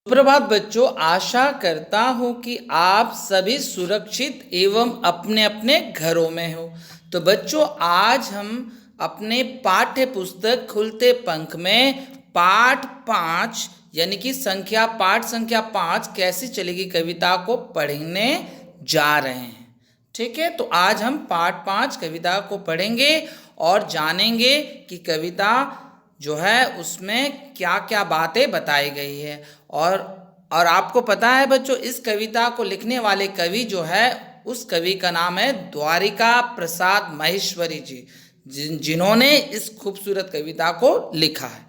सुप्रभात बच्चों, आशा करता हूँ कि आप सभी सुरक्षित एवं अपने अपने घरों में हो। तो बच्चों, आज हम अपने पाठ्य पुस्तक खुलते पंख में पाठ 5 यानी कि पाठ संख्या 5 कैसी चलेगी कविता को पढ़ने जा रहे हैं। ठीक है, तो आज हम पाठ 5 कविता को पढ़ेंगे और जानेंगे कि कविता जो है उसमें क्या क्या बातें बताई गई है। और आपको पता है बच्चों, इस कविता को लिखने वाले कवि जो है उस कवि का नाम है द्वारिका प्रसाद महेश्वरी जी, जिन्होंने इस खूबसूरत कविता को लिखा है।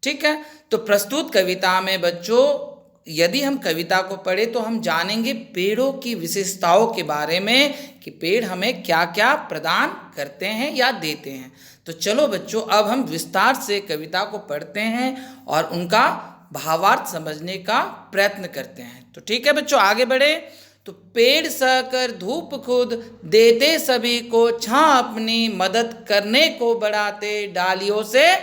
ठीक है, तो प्रस्तुत कविता में बच्चों यदि हम कविता को पढ़े तो हम जानेंगे पेड़ों की विशेषताओं के बारे में कि पेड़ हमें क्या क्या प्रदान करते हैं या देते हैं। तो चलो बच्चों, अब हम विस्तार से कविता को पढ़ते हैं और उनका भावार्थ समझने का प्रयत्न करते हैं। तो ठीक है बच्चों, आगे बढ़े। तो पेड़ सहकर धूप खुद देते सभी को, छां अपनी मदद करने को बढ़ाते, डालियों से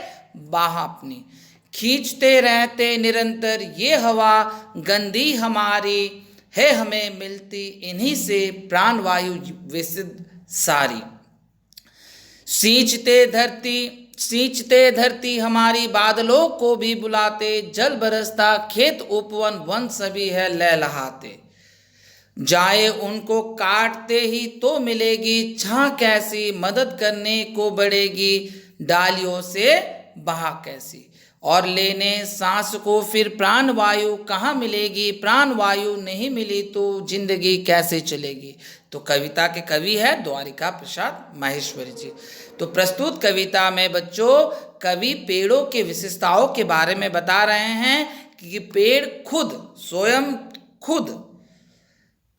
बाह अपनी खींचते रहते निरंतर, ये हवा गंदी हमारी है हमें मिलती, इन्हीं से प्राणवायु विशुद्ध सारी। सींचते धरती हमारी, बादलों को भी बुलाते, जल बरसता खेत उपवन वन सभी है लहलहाते, जाए उनको काटते ही तो मिलेगी छां कैसी, मदद करने को बढ़ेगी डालियों से बहा कैसी, और लेने सांस को फिर प्राण वायु कहाँ मिलेगी, प्राण वायु नहीं मिली तो जिंदगी कैसे चलेगी। तो कविता के कवि है द्वारिका प्रसाद माहेश्वरी जी। तो प्रस्तुत कविता में बच्चों कवि पेड़ों के विशेषताओं के बारे में बता रहे हैं कि पेड़ स्वयं खुद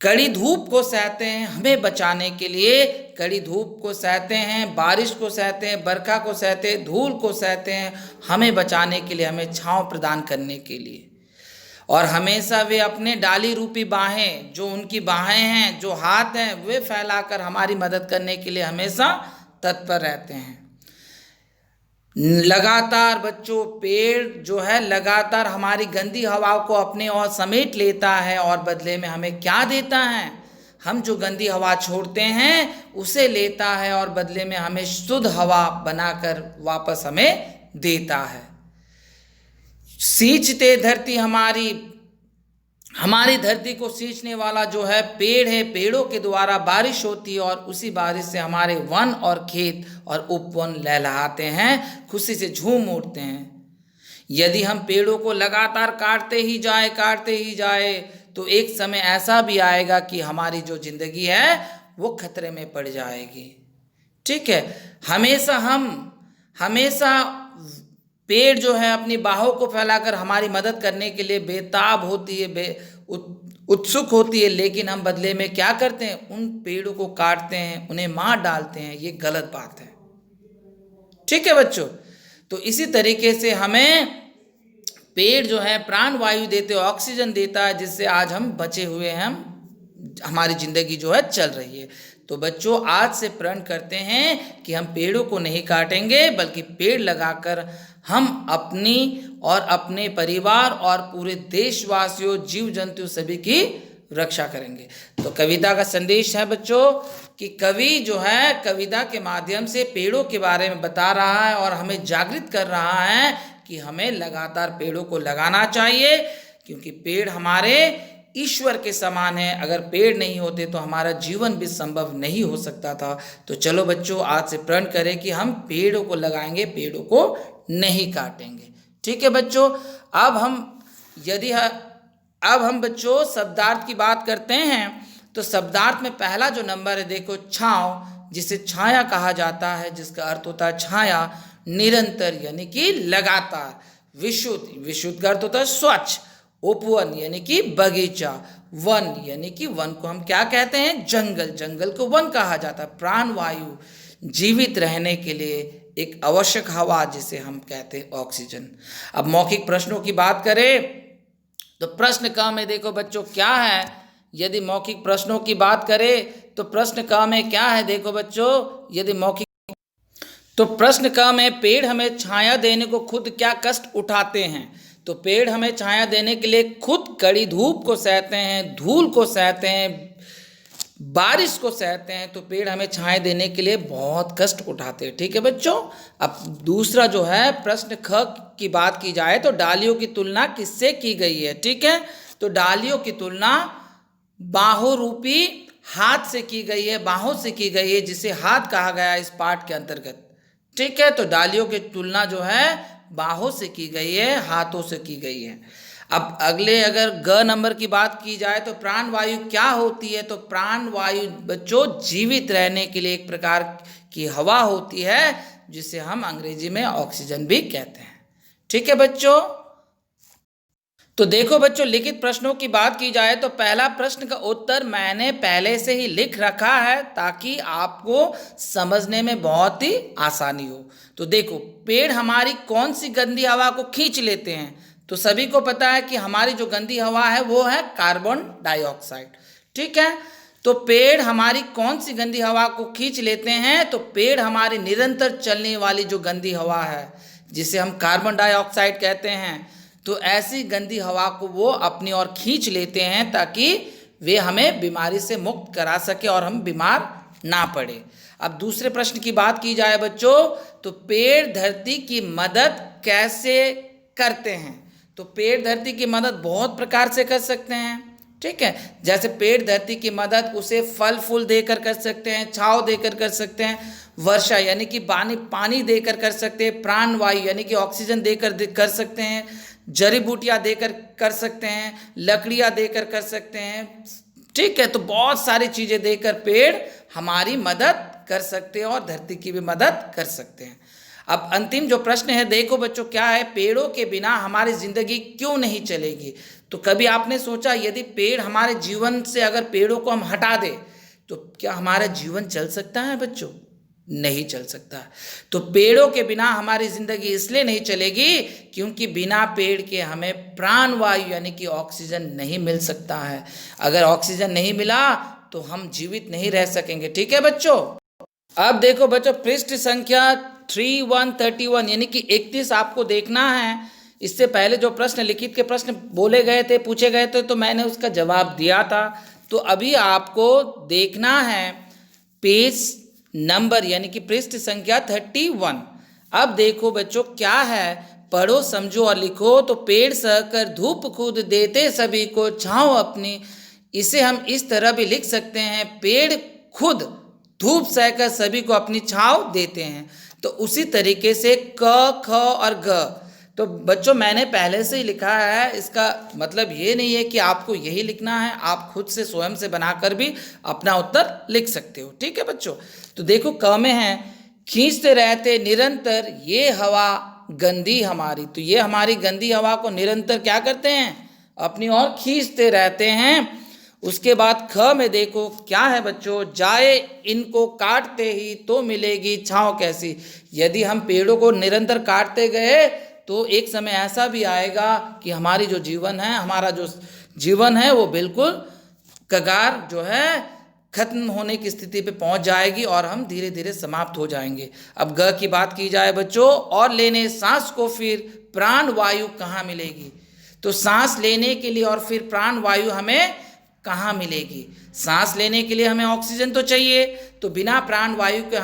कड़ी धूप को सहते हैं हमें बचाने के लिए, कड़ी धूप को सहते हैं, बारिश को सहते हैं, बरखा को सहते हैं, धूल को सहते हैं हमें बचाने के लिए, हमें छांव प्रदान करने के लिए। और हमेशा वे अपने डाली रूपी बाहें, जो उनकी बाहें हैं, जो हाथ हैं, वे फैलाकर हमारी मदद करने के लिए हमेशा तत्पर रहते हैं। लगातार बच्चों पेड़ जो है लगातार हमारी गंदी हवा को अपने ओर समेट लेता है और बदले में हमें क्या देता है, हम जो गंदी हवा छोड़ते हैं उसे लेता है और बदले में हमें शुद्ध हवा बनाकर वापस हमें देता है। सींचते धरती हमारी धरती को सींचने वाला जो है पेड़ है, पेड़ों के द्वारा बारिश होती है और उसी बारिश से हमारे वन और खेत और उपवन लहलहाते हैं, खुशी से झूम उठते हैं। यदि हम पेड़ों को लगातार काटते ही जाए तो एक समय ऐसा भी आएगा कि हमारी जो जिंदगी है वो खतरे में पड़ जाएगी। ठीक है, हमेशा पेड़ जो है अपनी बाहों को फैलाकर हमारी मदद करने के लिए बेताब होती है, उत्सुक होती है, लेकिन हम बदले में क्या करते हैं, उन पेड़ों को काटते हैं, उन्हें मार डालते हैं। ये गलत बात है। ठीक है बच्चों, तो इसी तरीके से हमें पेड़ जो है प्राण वायु देते, ऑक्सीजन देता है, जिससे आज हम बचे हुए हैं, हमारी जिंदगी जो है चल रही है। तो बच्चों आज से प्रण करते हैं कि हम पेड़ों को नहीं काटेंगे, बल्कि पेड़ लगाकर हम अपनी और अपने परिवार और पूरे देशवासियों, जीव जंतु सभी की रक्षा करेंगे। तो कविता का संदेश है बच्चों कि कवि जो है कविता के माध्यम से पेड़ों के बारे में बता रहा है और हमें जागृत कर रहा है कि हमें लगातार पेड़ों को लगाना चाहिए, क्योंकि पेड़ हमारे ईश्वर के समान है। अगर पेड़ नहीं होते तो हमारा जीवन भी संभव नहीं हो सकता था। तो चलो बच्चों आज से प्रण करें कि हम पेड़ों को लगाएंगे, पेड़ों को नहीं काटेंगे। ठीक है बच्चों, अब हम बच्चों शब्दार्थ की बात करते हैं। तो शब्दार्थ में पहला जो नंबर है देखो, छांव, जिसे छाया कहा जाता है, जिसका अर्थ होता है छाया। निरंतर यानी कि लगातार। विशुद्ध का अर्थ होता है स्वच्छ। उपवन यानी कि बगीचा। वन यानी कि वन को हम क्या कहते हैं, जंगल को वन कहा जाता है। प्राण वायु, जीवित रहने के लिए एक आवश्यक हवा जिसे हम कहते हैं ऑक्सीजन। अब मौखिक प्रश्नों की बात करें तो प्रश्न क में देखो बच्चों क्या है। यदि मौखिक प्रश्नों की बात करें तो प्रश्न क में क्या है, देखो बच्चों प्रश्न क में पेड़ हमें छाया देने को खुद क्या कष्ट उठाते हैं। तो पेड़ हमें छाया देने के लिए खुद कड़ी धूप को सहते हैं, धूल को सहते हैं, बारिश को सहते हैं। तो पेड़ हमें छाया देने के लिए बहुत कष्ट उठाते हैं। ठीक है बच्चों। अब दूसरा जो है प्रश्न ख की बात की जाए तो डालियों की तुलना किससे की गई है। ठीक है, तो डालियों की तुलना बाहों रूपी हाथ से की गई है, बाहों से की गई है, जिसे हाथ कहा गया है इस पाठ के अंतर्गत। ठीक है, तो डालियों की तुलना जो है बाहों से की गई है, हाथों से की गई है। अब अगले अगर ग नंबर की बात की जाए तो प्राण वायु क्या होती है। तो प्राण वायु बच्चों जीवित रहने के लिए एक प्रकार की हवा होती है, जिसे हम अंग्रेजी में ऑक्सीजन भी कहते हैं। ठीक है बच्चों। तो देखो बच्चों, लिखित प्रश्नों की बात की जाए तो पहला प्रश्न का उत्तर मैंने पहले से ही लिख रखा है ताकि आपको समझने में बहुत ही आसानी हो। तो देखो, पेड़ हमारी कौन सी गंदी हवा को खींच लेते हैं। तो सभी को पता है कि हमारी जो गंदी हवा है वो है कार्बन डाइऑक्साइड। ठीक है, तो पेड़ हमारी कौन सी गंदी हवा को खींच लेते हैं। तो पेड़ हमारी निरंतर चलने वाली जो गंदी हवा है, जिसे हम कार्बन डाइऑक्साइड कहते हैं, तो ऐसी गंदी हवा को वो अपनी ओर खींच लेते हैं ताकि वे हमें बीमारी से मुक्त करा सके और हम बीमार ना पड़े। अब दूसरे प्रश्न की बात की जाए बच्चों, तो पेड़ धरती की मदद कैसे करते हैं। तो पेड़ धरती की मदद बहुत प्रकार से कर सकते हैं। ठीक है, जैसे पेड़ धरती की मदद उसे फल फूल देकर कर सकते हैं, छांव देकर कर सकते हैं, वर्षा यानी कि पानी देकर कर सकते हैं, प्राण वायु यानी कि ऑक्सीजन देकर कर सकते हैं, जड़ी बूटियाँ देकर कर सकते हैं, लकड़ियाँ देकर कर सकते हैं। ठीक है, तो बहुत सारी चीज़ें देकर पेड़ हमारी मदद कर सकते हैं और धरती की भी मदद कर सकते हैं। अब अंतिम जो प्रश्न है, देखो बच्चों क्या है, पेड़ों के बिना हमारी जिंदगी क्यों नहीं चलेगी। तो कभी आपने सोचा यदि पेड़ हमारे जीवन से अगर पेड़ों को हम हटा दें तो क्या हमारा जीवन चल सकता है बच्चों। नहीं चल सकता। तो पेड़ों के बिना हमारी जिंदगी इसलिए नहीं चलेगी क्योंकि बिना पेड़ के हमें प्राण वायु यानी कि ऑक्सीजन नहीं मिल सकता है। अगर ऑक्सीजन नहीं मिला तो हम जीवित नहीं रह सकेंगे। ठीक है बच्चों। अब देखो बच्चों, पृष्ठ संख्या 3131 यानी कि 31 आपको देखना है। इससे पहले जो प्रश्न लिखित के प्रश्न बोले गए थे, पूछे गए थे, तो मैंने उसका जवाब दिया था। तो अभी आपको देखना है पेज नंबर यानी कि पृष्ठ संख्या 31। अब देखो बच्चों क्या है, पढ़ो समझो और लिखो। तो पेड़ सहकर धूप खुद देते सभी को छांव अपनी। इसे हम इस तरह भी लिख सकते हैं, पेड़ खुद धूप सहकर सभी को अपनी छांव देते हैं। तो उसी तरीके से क, ख और ग। तो बच्चों मैंने पहले से ही लिखा है, इसका मतलब ये नहीं है कि आपको यही लिखना है, आप खुद से स्वयं से बनाकर भी अपना उत्तर लिख सकते हो। ठीक है बच्चों। तो देखो क में है, खींचते रहते निरंतर ये हवा गंदी हमारी। तो ये हमारी गंदी हवा को निरंतर क्या करते हैं, अपनी ओर खींचते रहते हैं। उसके बाद ख में देखो क्या है बच्चों, जाए इनको काटते ही तो मिलेगी छांव कैसी। यदि हम पेड़ों को निरंतर काटते गए तो एक समय ऐसा भी आएगा कि हमारी जो जीवन है, हमारा जो जीवन है वो बिल्कुल कगार जो है खत्म होने की स्थिति पे पहुंच जाएगी और हम धीरे धीरे समाप्त हो जाएंगे। अब ग की बात की जाए बच्चों, और लेने सांस को फिर प्राण वायु कहाँ मिलेगी। तो सांस लेने के लिए और फिर प्राण वायु हमें कहाँ मिलेगी। सांस लेने के लिए हमें ऑक्सीजन तो चाहिए, तो बिना प्राण वायु के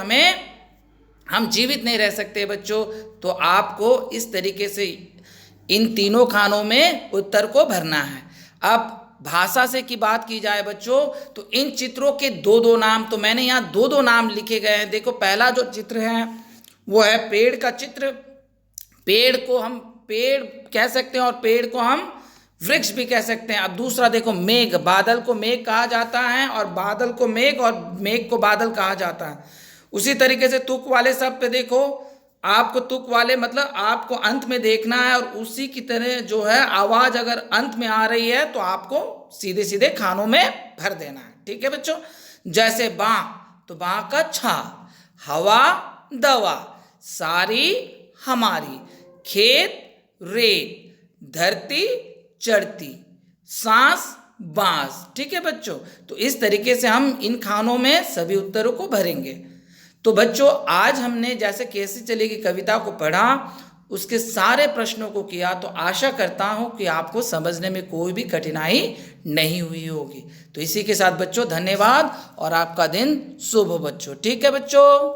हम जीवित नहीं रह सकते बच्चों। तो आपको इस तरीके से इन तीनों खानों में उत्तर को भरना है। अब भाषा से की बात की जाए बच्चों, तो इन चित्रों के दो दो नाम, तो मैंने यहाँ दो दो नाम लिखे गए हैं। देखो पहला जो चित्र है वो है पेड़ का चित्र। पेड़ को हम पेड़ कह सकते हैं और पेड़ को हम वृक्ष भी कह सकते हैं। अब दूसरा देखो मेघ, बादल को मेघ कहा जाता है और बादल को मेघ और मेघ को बादल कहा जाता है। उसी तरीके से तुक वाले शब्द पे देखो, आपको तुक वाले मतलब आपको अंत में देखना है और उसी की तरह जो है आवाज अगर अंत में आ रही है तो आपको सीधे सीधे खानों में भर देना है। ठीक है बच्चों। जैसे बाँ, तो बाँ का छा, हवा दवा, सारी हमारी, खेत रेत, धरती चढ़ती, सांस बांस। ठीक है बच्चों। तो इस तरीके से हम इन खानों में सभी उत्तरों को भरेंगे। तो बच्चों आज हमने जैसे कैसी चलेगी कविता को पढ़ा उसके सारे प्रश्नों को किया, तो आशा करता हूँ कि आपको समझने में कोई भी कठिनाई नहीं हुई होगी। तो इसी के साथ बच्चों धन्यवाद और आपका दिन शुभ हो बच्चों। ठीक है बच्चों।